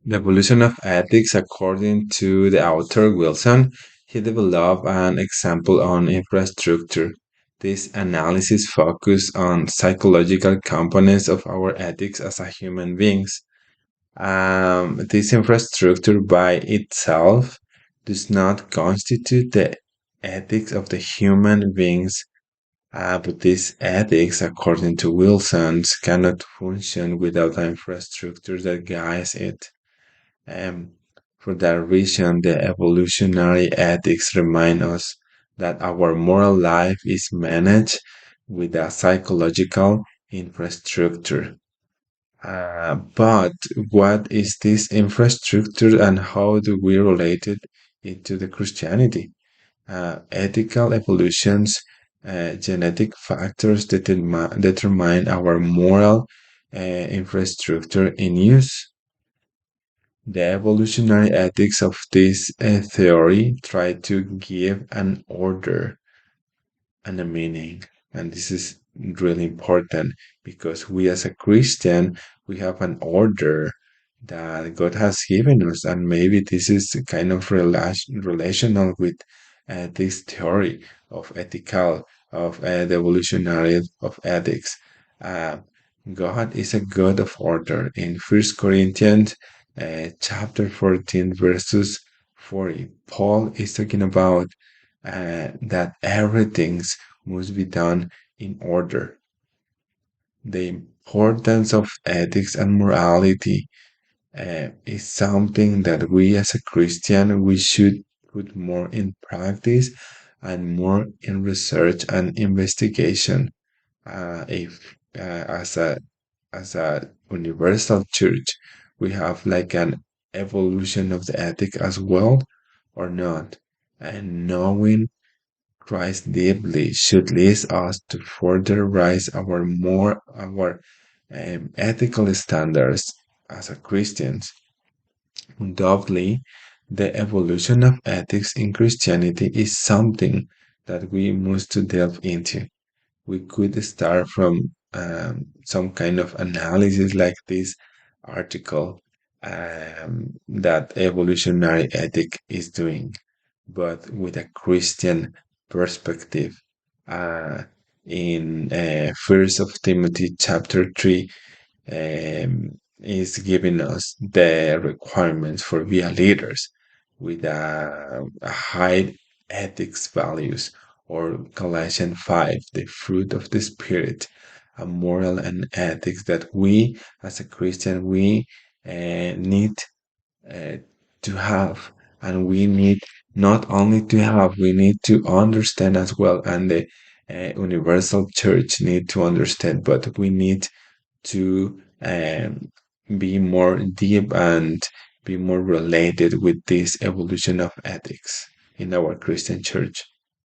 The evolution of ethics, according to the author Wilson, he developed an example on infrastructure. This analysis focused on psychological components of our ethics as a human beings. This infrastructure by itself does not constitute the ethics of the human beings, but this ethics, according to Wilson's, cannot function without an infrastructure that guides it. Um, for that reason, the evolutionary ethics remind us that our moral life is managed with a psychological infrastructure. But what is this infrastructure and how do we relate it to the Christianity? Ethical evolutions, genetic factors determine our moral infrastructure in use. The evolutionary ethics of this theory try to give an order and a meaning. And this is really important because we as a Christian, we have an order that God has given us. And maybe this is kind of relational with this theory of the evolutionary of ethics. Uh, God is a God of order. In First Corinthians chapter 14, verses 40, Paul is talking about that everything must be done in order. The importance of ethics and morality is something that we as a Christian we should put more in practice and more in research and investigation. If as a universal church, we have like an evolution of the ethic as well, or not, and knowing Christ deeply should lead us to further raise our ethical standards as a Christians. Undoubtedly, the evolution of ethics in Christianity is something that we must to delve into. We could start from some kind of analysis like this article that evolutionary ethic is doing, but with a Christian perspective. Uh, in First of Timothy chapter 3, is giving us the requirements for being leaders with a high ethics values, or Galatians 5, the fruit of the Spirit, a moral and ethics that we as a Christian we need uh, to have, and we need not only to have, we need to understand as well, and the universal church need to understand, but we need to be more deep and be more related with this evolution of ethics in our Christian church.